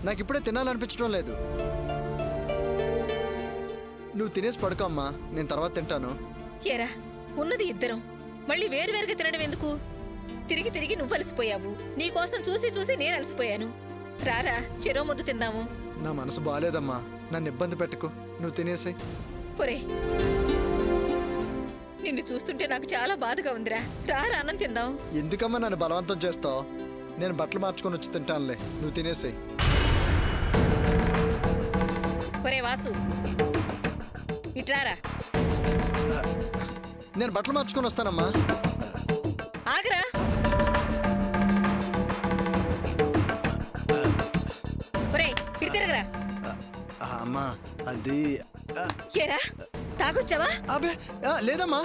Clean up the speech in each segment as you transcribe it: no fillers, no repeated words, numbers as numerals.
నాకు ఇప్పుడే తినాలనిపించడం లేదు. నువ్వు తినేసి పడుకో అమ్మా, నేను తర్వాత తింటాను. ఏరా, ఉన్నది ఇద్దరం, మళ్ళీ వేరువేరుగా తినడం ఎందుకు? తిరిగి తిరిగి నువ్వు అలసిపోయావు, నీకోసం చూసి చూసి నేను అలసిపోయాను. రారా, చెరో ముద్ద తిందాము. నా మనసు బాగాలేదమ్మా, నన్ను ఇబ్బంది పెట్టుకో, నువ్వు తినేసి. పొరే, నిన్ను చూస్తుంటే నాకు చాలా బాధగా ఉందిరా. రారా, అన్నం తిందాం. ఎందుకమ్మా నన్ను బలవంతం చేస్తావు? నేను బట్టలు మార్చుకొని వచ్చి తింటానులే, నువ్వు తినేసి. పొరే వాసు, ఇట్రారా. నేను బట్టలు మార్చుకొని వస్తానమ్మా. ఆగరా. పొరే, ఇటు తిరగరా. అమ్మా అది ఏరా, తాగొచ్చావా? అబే లేదమ్మా.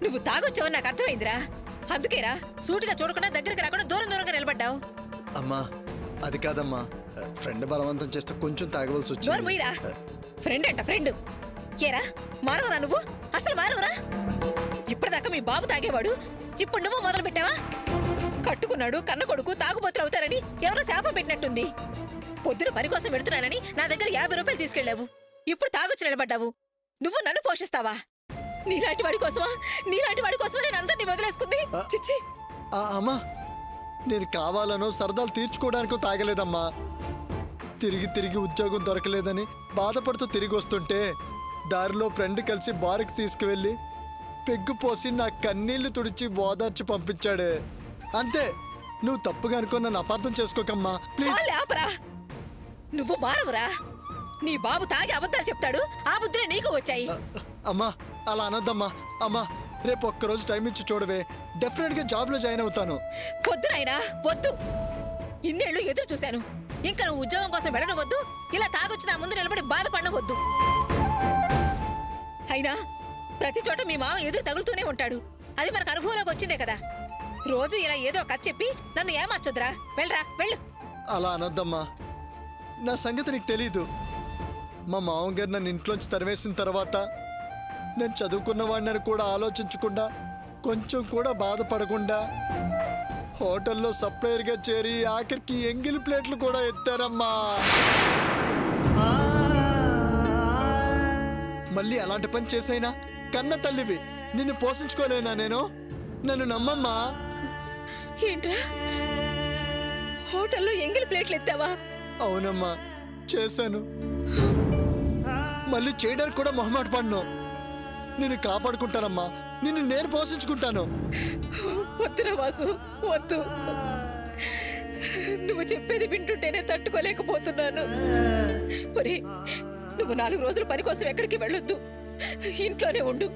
నువ్వు తాగొచ్చావని నాకు అర్థమైందిరా. అందుకేరా సూటిగా చూడకుండా దగ్గరికి రాకుండా దూరం దూరంగా నిలబడ్డావు. అమ్మా అది కాదమ్మా, ఫ్రెండ్ బలవంతం చేస్తే కొంచెం తాగవలసి వచ్చింది. ఫ్రెండ్ అంట ఫ్రెండ్. ఏరా, మారవరా నువ్వు? అసలు మారవరా? ఇప్పటిదాకా మీ బాబు తాగేవాడు, ఇప్పుడు నువ్వు మొదలు పెట్టావా? కట్టుకున్నాడు కన్న కొడుకు తాగుబోతులు అవుతారని ఎవరో శాపం పెట్టినట్టుంది. పొద్దున పని కోసం పెడుతున్నానని నా దగ్గర 50 రూపాయలు తీసుకెళ్లావు, ఇప్పుడు తాగొచ్చి నిలబడ్డావు. నువ్వు నన్ను పోషిస్తావా? నీలాంటి వాడి కోసమా నేను అందరినీ వదిలేసుకుంది. చిచ్చి. అమ్మా, నేను కావాలనో సరదాలు తీర్చుకోవడానికో తాగలేదమ్మా. తిరిగి తిరిగి ఉద్యోగం దొరకలేదని బాధపడుతూ తిరిగి వస్తుంటే దారిలో ఫ్రెండ్ కలిసి బార్కి తీసుకువెళ్ళి పెగ్గు పోసి నా కన్నీళ్లు తుడిచి ఓదార్చి పంపించాడే. అంతే, నువ్వు తప్పుగా అనుకో, నన్ను అపార్థం చేసుకోకమ్మా ప్లీజ్. నువ్వు మారవురా. నీ బాబు తాగి అబద్ధాలు చెప్తాడు, ఆ బుద్ధులే నీకు వచ్చాయి. అమ్మా అలా అనొద్దమ్మా. అమ్మా రేపు ఒక్కరోజు టైం ఇచ్చి చూడవే, డెఫినెట్ గా జాబ్ లో జాయిన్ అవుతాను. వద్దునైనా వద్దు. ఇన్నేళ్లు ఎదురు చూశాను, ఇంకా నువ్వు ఉద్యోగం కోసం వెళ్ళనవద్దు, ఇలా తాగొచ్చి నా ముందు నిలబడి బాధపడవద్దు. అయినా ప్రతి చోట మీ మామ ఎదురు తగులుతూనే ఉంటాడు, అది మనకు అనుభవంలోకి వచ్చిందే కదా. రోజు ఇలా ఏదో కథ చెప్పి నన్ను ఏమార్చొద్దురా. వెళ్ళరా, వెళ్ళు. అలా అనొద్దమ్మా, నా సంగతి నీకు తెలీదు. మా మామగారు నన్ను ఇంట్లోంచి తరివేసిన తర్వాత నేను చదువుకున్న వాడిని కూడా ఆలోచించకుండా, కొంచెం కూడా బాధపడకుండా హోటల్లో సప్లయర్గా చేరి ఆఖరికి ఎంగిలి ప్లేట్లు కూడా ఎత్తారమ్మా. మళ్ళీ అలాంటి పని చేసైనా కన్న తల్లివి, నిన్ను పోషించుకోలేనా నేను? నన్ను నమ్మమ్మా. ఏంట్రా, హోటల్లో ఎంగిలి ప్లేట్లు ఎత్తావా? అవునమ్మా, చేశాను. మళ్ళీ చేయడానికి కూడా మొహమాట పడ్ను. నిన్ను కాపాడుకుంటానమ్మా, నిన్ను నేను పోషించుకుంటాను. వద్దురా వాసు, వద్దు. నువ్వు చెప్పేది వింటుంటేనే తట్టుకోలేకపోతున్నాను. ఒరే, నువ్వు 4 రోజులు పని కోసం ఎక్కడికి వెళ్ళొద్దు, ఇంట్లోనే ఉండు.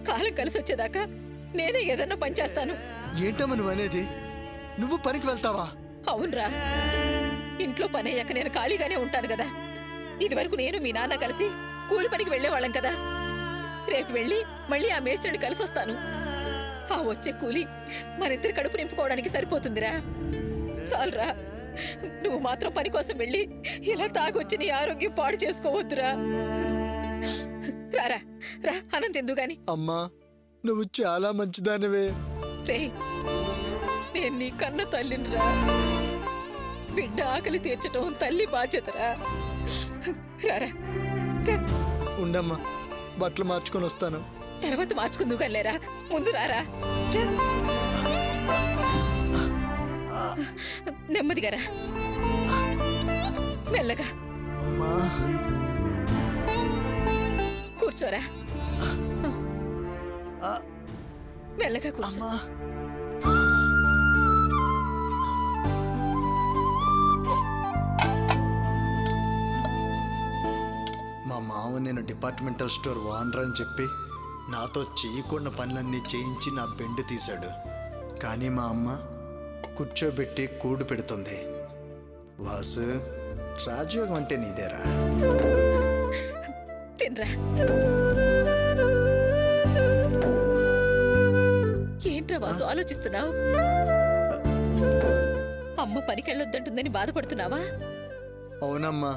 కాలం కలిసి వచ్చేదాకా నేనే ఏదన్నా పని చేస్తాను. ఏంటమ్మా నువ్వు అనేది? నువ్వు పనికి వెళ్తావా? అవునరా, ఇంట్లో పని అయ్యాక నేను ఖాళీగానే ఉంటాను కదా. ఇదివరకు నేను మీ నాన్న కలిసి కూలి పనికి వెళ్లేవాళ్ళం కదా. రేపు వెళ్ళి మళ్ళీ ఆ మేస్త్రిని కలిసి వస్తాను. ఆ వచ్చే కూలి మనిద్దరి కడుపు నింపుకోవడానికి సరిపోతుందిరా. చాలురా, నువ్వు మాత్రం పని కోసం వెళ్ళి ఇలా తాగొచ్చి నీ ఆరోగ్యం పాడు చేసుకోవద్దురా. రారా, రా, అన్నం తిందు గాని. అమ్మా, నువ్వు చాలా మంచిదానివే. రే, నేను నీ కన్న తల్లినిరా. బిడ్డ ఆకలి తీర్చటం తల్లి బాధ్యతరా. రారా. ఉండమ్మా, బట్టలు మార్చుకొని వస్తాను. తర్వాత మార్చుకుందు కలేరా, ముందు రారా. నెమ్మదిగా రా, మెల్లగా. కూర్చోరా, మెల్లగా కూర్చో. మా మామ నేను డిపార్ట్మెంటల్ స్టోర్ ఓనర్ అని చెప్పి నాతో చేయకుండా పనులన్నీ చేయించి నా బెండు తీశాడు. కానీ మా అమ్మ కూర్చోబెట్టి కూడు పెడుతుంది. వాసు, రాజయోగం అంటే నీదేరా. తినరా. ఏంట్రా వాసు ఆలోచిస్తున్నావు? అమ్మ పనికెళ్ళొద్దంటుందని బాధపడుతున్నావా? అవునమ్మా,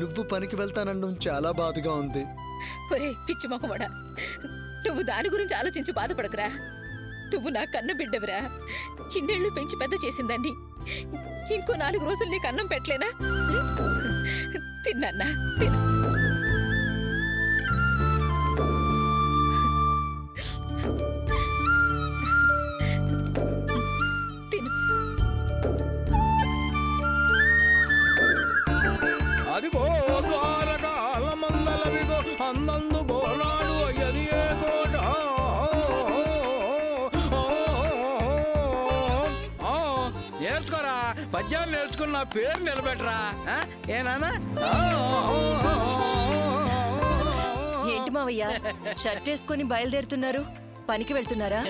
నువ్వు పనికి వెళ్తానడం చాలా బాధగా ఉంది. ఒరే పిచ్చి మొహమడా, నువ్వు దాని గురించి ఆలోచించి బాధపడకురా. నువ్వు నా కన్న బిడ్డవరా. ఇన్నేళ్లు పెంచి పెద్ద చేసిందాన్ని ఇంకో 4 రోజులు నీకు అన్నం పెట్టలేనా? తిన్నా తిను. అదిగో ద్వారకాల మందలవిగో అందందు గోనాడు అయ్యది ఏ కోట నేర్చుకోరా పద్యాలు నేర్చుకుని నా పేరు నిలబెట్టరా ఏనానా ఏంటి మావయ్య షర్ట్ వేసుకొని బయలుదేరుతున్నారు? పనికి వెళ్తున్నారా?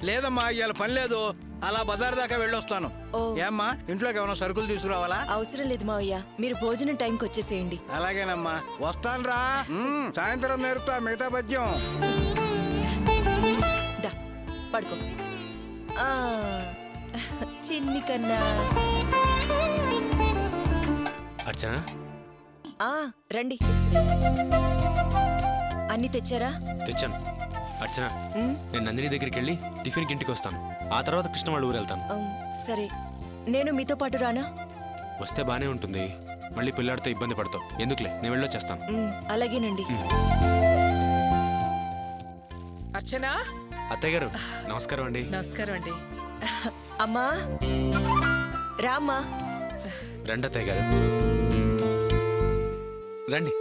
లేదమ్మా ఇవాళ పని లేదు, అలా బజార్ దాకా వెళ్ళొస్తాను. ఓ. ఏమ్మా ఇంట్లోకి ఏమైనా సరుకులు తీసుకురావాలా? అవసరం లేదు మావయ్య, మీరు భోజనం టైంకి వచ్చేసేయండి. అలాగేనమ్మా వస్తాను రా. సాయంత్రం నేర్పుతా మిగతా పద్యం. దా పడుకో. ఆ, చిన్ని కన్నా. అర్చన రండి. అన్ని తెచ్చారా? తెచ్చాను. అర్చన, నేను నందిని దగ్గరికి వెళ్ళి టిఫిన్కి ఇంటికి వస్తాను. ఆ తర్వాత కృష్ణ వాళ్ళ ఊరు వెళ్తాను. సరే, నేను మీతో పాటు రానా? వస్తే బానే ఉంటుంది, మళ్ళీ పిల్లాడితో ఇబ్బంది పడతావు. ఎందుకులే, నేను వెళ్ళొచ్చేస్తాను. అలాగేనండి. అర్చన. అత్తయ్య గారు నమస్కారం అండి. నమస్కారం అండి. అమ్మా రామ్మా. రండి అత్తయ్య గారు, రండి.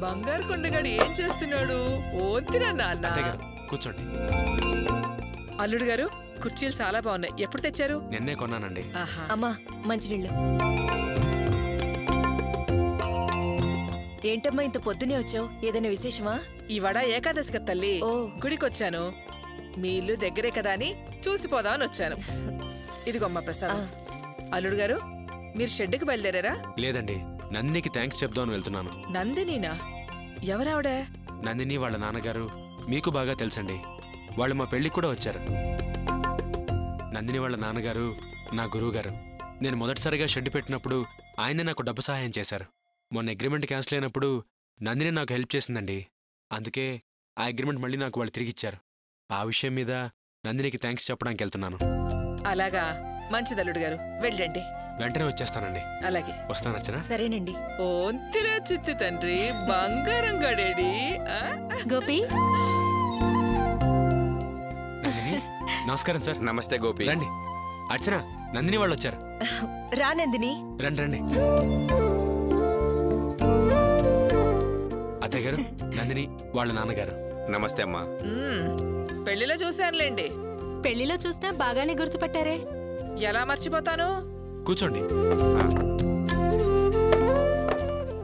బంగారు కొండగాడు ఏం చేస్తున్నాడు? ఓంతినా నాన్న. అత్తయ్య గారు కూర్చోండి. అల్లుడు గారు కుర్చీలు చాలా బాగున్నాయి. ఎప్పుడు తెచ్చారు? నిన్నే కొన్నానండి. అమ్మా మంచినీళ్ళు. ఏంటమ్మా ఇంత పొద్దునే వచ్చావు? ఏదైనా విశేషమా? ఇవాడ ఏకాదశి కదా తల్లి, ఓ. గుడికొచ్చాను. మీ ఇల్లు దగ్గరే కదా అని చూసిపోదామని వచ్చాను. ఇదిగోమ్మా ప్రసాదం. అల్లుడు గారు మీరు షెడ్డుకి బయలుదేరారా? లేదండి, నందినికి థ్యాంక్స్ చెప్దామని వెళ్తున్నాను. నందినీనా? ఎవరావిడ? నందిని వాళ్ళ నాన్నగారు మీకు బాగా తెలుసండి. వాళ్ళు మా పెళ్లికి కూడా వచ్చారు. నందిని వాళ్ళ నాన్నగారు నా గురువు గారు. నేను మొదటిసారిగా షెడ్ పెట్టినప్పుడు ఆయనే నాకు డబ్బు సహాయం చేశారు. మొన్న అగ్రిమెంట్ క్యాన్సిల్ అయినప్పుడు నందిని నాకు హెల్ప్ చేసిందండి. అందుకే ఆ అగ్రిమెంట్ మళ్ళీ నాకు వాళ్ళు తిరిగిచ్చారు. ఆ విషయం మీద నందినికి థ్యాంక్స్ చెప్పడానికి వెళ్తున్నాను. అలాగా, మంచిది అల్లుడు గారు, వెళ్ళండి. వెంటనే వచ్చేస్తానండి. అలాగే వస్తాను అర్చన. సరేనండి. ఓంతిరా చిత్తి తండ్రి, బంగారం గడేడి. గోపి. నందిని నమస్కారం సార్. నమస్తే గోపి. రండి. అర్చన, నందిని వాళ్ళు వచ్చారు. రానందిని. రండి రండి. అత్తయ్య గారు, నందిని వాళ్ళ నాన్నగారు. నమస్తే అమ్మా. పెళ్లిలో చూశానులేండి. పెళ్లిలో చూసినా బాగానే గుర్తుపట్టారే. ఎలా మర్చిపోతాను? కూర్చోండి.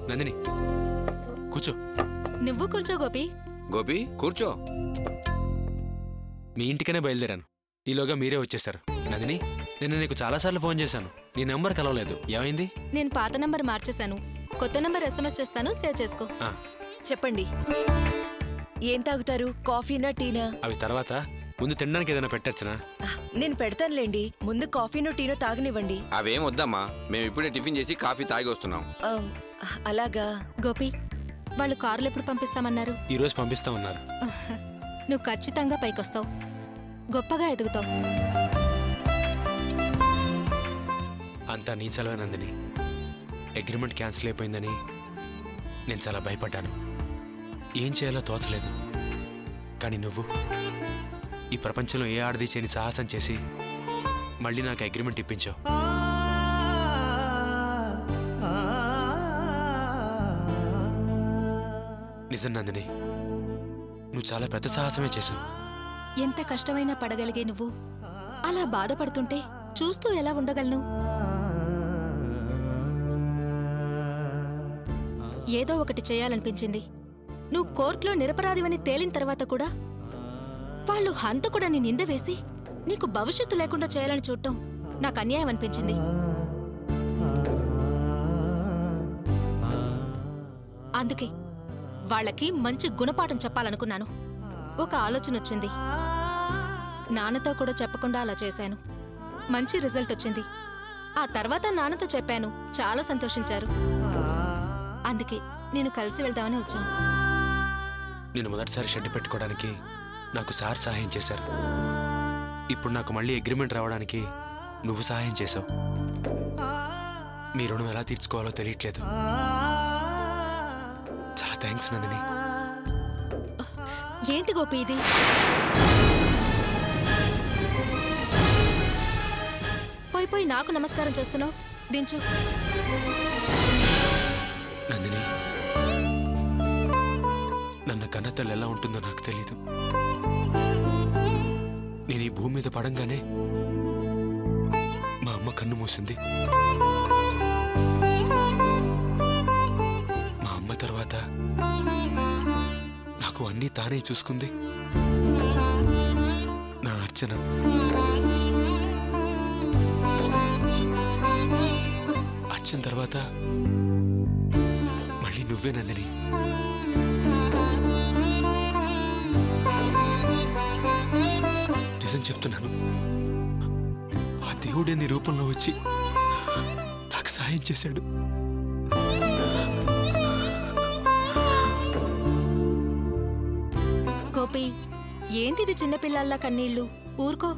నందిని కూర్చో. నువ్వు కూర్చో గోపి. గోపి కూర్చో. మీ ఇంటికనే బయలుదేరాను. ఈలోగా మీరే వచ్చేశారు. నందిని, నేను నీకు చాలాసార్లు ఫోన్ చేశాను, నీ నెంబర్ కలవలేదు. ఏమైంది? నేను పాత నంబర్ మార్చేశాను. కొత్త నంబర్ SMS చేస్తాను, సేవ్ చేసుకో. చెప్పండి, ఏం తాగుతారు? కాఫీనా టీనా? అవి తర్వాత, ముందు తినడానికి ఏదైనా పెట్టచ్చనా? నేను పెడతానులేండి. ముందు కాఫీనో టీనో తాగనివ్వండి. అవేం వద్దమ్మా, మేము ఇప్పుడే టిఫిన్ చేసి కాఫీ తాగి వస్తున్నాం. అలాగా. గోపి, వాళ్ళు కారులు ఎప్పుడు పంపిస్తామన్నారు? ఈరోజు పంపిస్తామన్నారు. నువ్వు ఖచ్చితంగా పైకొస్తావు, గొప్పగా ఎదుగుతావు. అంతా నీ చలవే నందిని. అగ్రిమెంట్ క్యాన్సిల్ అయిపోయిందని నేను చాలా భయపడ్డాను. ఏం చేయాలో తోచలేదు. కానీ నువ్వు ఈ ప్రపంచంలో ఏ ఆడది చేయని సాహసం చేసి మళ్ళీ నాకు అగ్రిమెంట్ ఇప్పించావు. నిజం నందిని, నువ్వు చాలా పెద్ద సాహసమే చేశావు. ఎంత కష్టమైనా పడగలిగే నువ్వు అలా బాధపడుతుంటే చూస్తూ ఎలా ఉండగలను? ఏదో ఒకటి చేయాలనిపించింది. నువ్వు కోర్టులో నిరపరాధివని తేలిన తర్వాత కూడా వాళ్ళు హంతకుడని నింద వేసి నీకు భవిష్యత్తు లేకుండా చేయాలని చూడటం నాకు అన్యాయం అనిపించింది. అందుకే వాళ్ళకి మంచి గుణపాఠం చెప్పాలనుకున్నాను. ఒక ఆలోచన వచ్చింది. నాన్నతో కూడా చెప్పకుండా అలా చేశాను. మంచి రిజల్ట్ వచ్చింది. ఆ తర్వాత నాన్నతో చెప్పాను, చాలా సంతోషించారు. అందుకే నేను కలిసి వెళ్దామని వచ్చాను. నేను మొదటిసారి షెడ్ పెట్టుకోవడానికి నాకు సార్ సహాయం చేశారు. ఇప్పుడు నాకు మళ్ళీ అగ్రిమెంట్ రావడానికి నువ్వు సహాయం చేసావు. మీ రుణం ఎలా తీర్చుకోవాలో తెలియట్లేదు. చాలా థ్యాంక్స్ నందిని. ఏంటి గోపి ఇది? పోయి పోయి నాకు నమస్కారం చేస్తున్నావు. దించు. నందిని, నన్ను కన్నతల్లి ఎలా ఉంటుందో నాకు తెలీదు. నేను ఈ భూమి మీద పడంగానే మా అమ్మ కన్ను మూసింది. మా అమ్మ తర్వాత నాకు అన్నీ తానే చూసుకుంది నా అర్చన. అర్చన తర్వాత మళ్ళీ నువ్వే నందిని. నిజం చెప్తున్నాను, ఆ దేవుడే నీ రూపంలో వచ్చి నాకు సహాయం చేశాడు. గోపి, ఏంటిది చిన్నపిల్లల్లా కన్నీళ్ళు? ఊరుకో.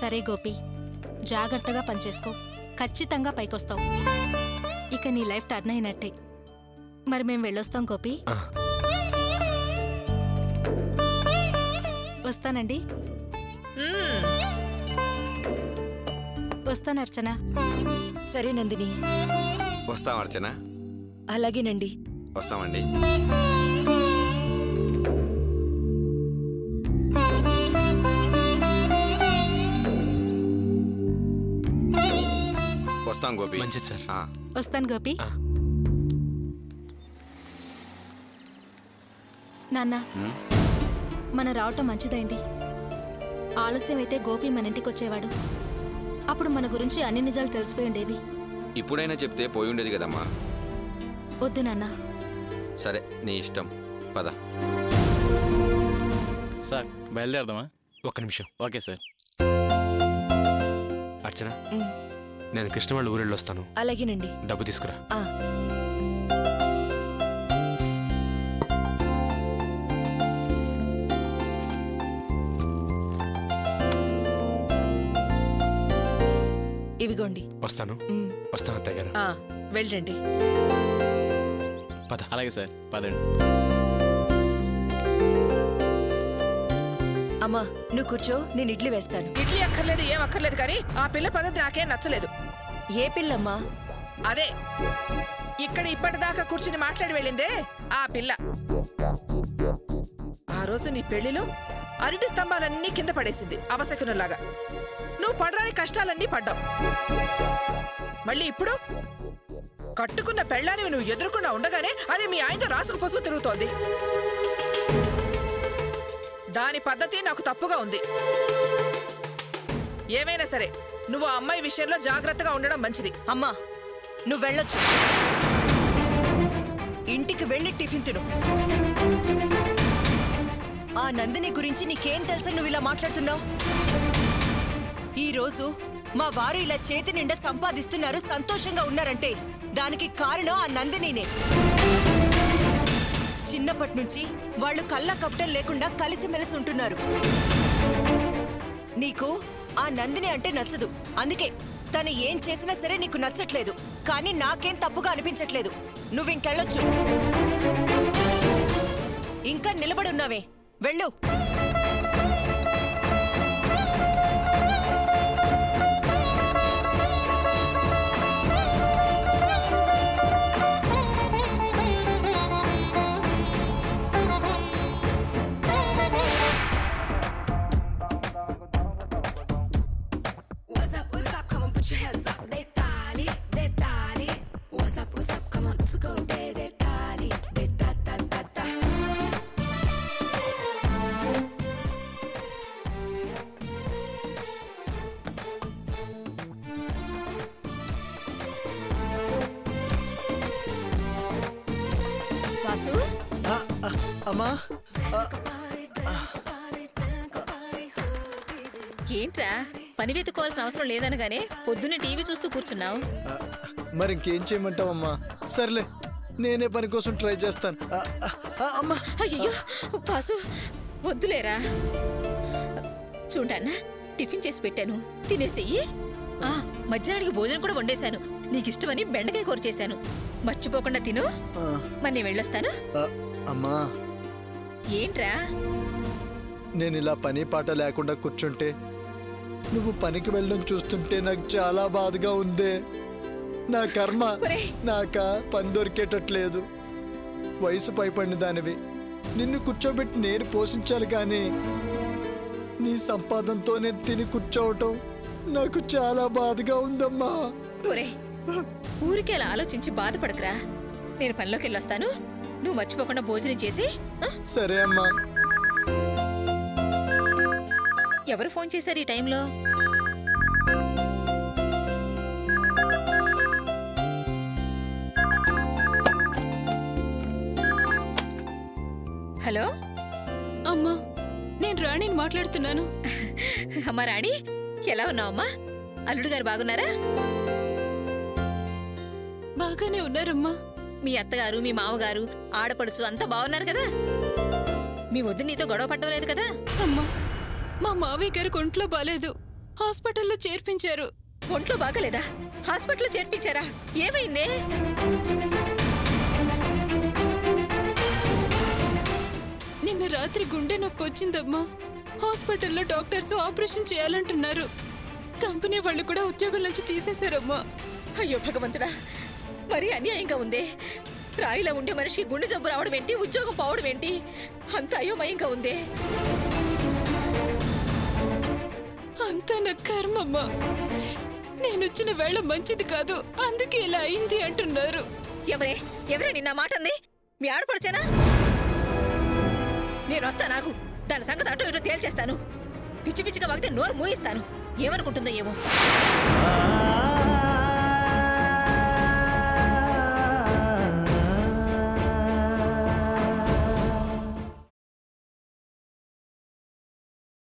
సరే గోపి, జాగ్రత్తగా పనిచేసుకో. ఖచ్చితంగా పైకొస్తావు. ఇక నీ లైఫ్ టర్న్ అయినట్టే. మరి మేము వెళ్ళొస్తాం గోపి. వస్తానండి. వస్తాను అర్చన. సరే నందిని. వస్తాం అర్చన. అలాగేనండి. వస్తామండి. వస్తాం గోపి. మంచిది సార్. వస్తాను గోపి. నాన్న, మన రావటం మంచిదైంది. ఆలస్యం అయితే గోపి మన ఇంటికి వచ్చేవాడు. అప్పుడు మన గురించి అన్ని నిజాలు తెలిసిపోయి ఉండేవి. ఇప్పుడైనా చెప్తే పోయి ఉండేది కదమ్మా. వద్దు నాన్న. సరే, నీ ఇష్టం. పద. సార్ బయలుదేరదామా? ఒక్క నిమిషం. Okay sir. అర్చన, నేను కృష్ణ వాళ్ళ ఊరెళ్ళి వస్తాను. అలాగేనండి. డబ్బు తీసుకురా. ఇవిగోండి. వస్తాను. వస్తాను అత్తయ్య గారు. వెళ్ళండి. పద. అలాగే సార్, పదండి. అమ్మా, నువ్వు కూర్చో, నేను ఇడ్లీ వేస్తాను. ఇడ్లీ అక్కర్లేదు, ఏం అక్కర్లేదు, కానీ ఆ పిల్ల పద్ధతి నాకేం నచ్చలేదు. ఏ పిల్లమ్మా? అదే ఇక్కడ ఇప్పటిదాకా కూర్చుని మాట్లాడి వెళ్ళిందే ఆ పిల్ల. ఆ రోజు నీ పెళ్లిలో అరటి స్తంభాలన్నీ కింద పడేసింది అవసకునులాగా. నువ్వు పడరాని కష్టాలన్నీ పడ్డావు. మళ్ళీ ఇప్పుడు కట్టుకున్న పెళ్ళాన్ని నువ్వు ఎదురుకుండా ఉండగానే అది మీ ఆయనతో రాసుకు పసుకు తిరుగుతోంది. దాని పద్ధతి నాకు తప్పుగా ఉంది. ఏమైనా సరే నువ్వు ఆ అమ్మాయి విషయంలో జాగ్రత్తగా ఉండడం మంచిది. అమ్మా, నువ్వు వెళ్ళొచ్చు. ఇంటికి వెళ్ళి టిఫిన్ తిను. ఆ నందిని గురించి నీకేం తెలుసు నువ్వు ఇలా మాట్లాడుతున్నావు? ఈరోజు మా వారు ఇలా చేతి నిండా సంపాదిస్తున్నారు, సంతోషంగా ఉన్నారంటే దానికి కారణం ఆ నందినినే. చిన్నప్పటి నుంచి వాళ్ళు కళ్ళ కపటం లేకుండా కలిసిమెలిసి ఉంటున్నారు. నీకు ఆ నందిని అంటే నచ్చదు, అందుకే తను ఏం చేసినా సరే నీకు నచ్చట్లేదు. కానీ నాకేం తప్పుగా అనిపించట్లేదు. నువ్వింకెళ్ళొచ్చు. ఇంకా నిలబడున్నావే, వెళ్ళు. వాసు, అమ్మా, ఏంట్రా పని వెతుక్కోవాల్సిన అవసరం లేదనగానే పొద్దున్నే టీవీ చూస్తూ కూర్చున్నావు? మరి ఇంకేం చేయమంటావమ్మా? సర్లే, నేనే పని కోసం ట్రై చేస్తాను. అమ్మా అయ్యో వాసు వద్దులేరా. చూడన్నా టిఫిన్ చేసి పెట్టాను, తినేసేయి. మధ్యాహ్నానికి భోజనం కూడా వండేశాను. నీకిష్టమని బెండకాయ కూర చేశాను, మర్చిపోకుండా తిను. మరి నేను వెళ్ళొస్తాను. అమ్మా ఏంట్రా? నేను ఇలా పని పాట లేకుండా కూర్చుంటే నువ్వు పనికి వెళ్ళడం చూస్తుంటే నాకు చాలా బాధగా ఉందే. నా కర్మ, నాక పని దొరికేటట్లేదు. వయసు పైపడిన దానివి, నిన్ను కూర్చోబెట్టి నేను పోషించాలి కానీ నీ సంపాదనతో నేను తిని కూర్చోవటం నాకు చాలా బాధగా ఉందమ్మా. ఊరికే అలా ఆలోచించి బాధపడకరా. నేను పనిలోకి వెళ్ళొస్తాను, నువ్వు మర్చిపోకుండా భోజనం చేసి. సరే అమ్మా. ఎవరు ఫోన్ చేశారు ఈ టైంలో? హలో అమ్మా, నేను రాణిని మాట్లాడుతున్నాను. అమ్మా రాణి, ఎలా ఉన్నావమ్మా? అల్లుడు గారు బాగున్నారా? బాగానే ఉన్నారమ్మా. మీ అత్తగారు, మీ మామగారు, ఆడపడుచు అంతా బాగున్నారు కదా? మీ వద్దు నీతో గొడవ పడడం లేదు కదా? అమ్మా, మా మావయ్య గారికి ఒంట్లో బాలేదు, హాస్పిటల్లో చేర్పించారు. ఒంట్లో బాగలేదా? హాస్పిటల్లో చేర్పించారా? ఏమైందే? నిన్న రాత్రి గుండె నొప్పి వచ్చిందమ్మా. హాస్పిటల్లో డాక్టర్స్ ఆపరేషన్ చేయాలంటున్నారు. కంపెనీ వాళ్ళు కూడా ఉద్యోగం నుంచి తీసేశారమ్మా. అయ్యో భగవంతుడా, మరీ అన్యాయంగా ఉందే. రాయిలా ఉండే మనిషికి గుండె జబ్బు రావడం ఏంటి, ఉద్యోగం పోవడం ఏంటి? అంత అయోమయంగా ఉందే. అంతా నా కర్మమ్మా. నేనొచ్చిన వేళ మంచిది కాదు, అందుకే ఇలా అయింది అంటున్నారు. ఎవరే నిన్న మాట అంది? మీ ఆడపడుచేనా? నేను వస్తా, నాకు దాని సంగతి అటో ఇటో తేల్చేస్తాను. పిచ్చి పిచ్చిగా వాగితే నోరు మూయిస్తాను. ఏమనుకుంటుందో ఏమో.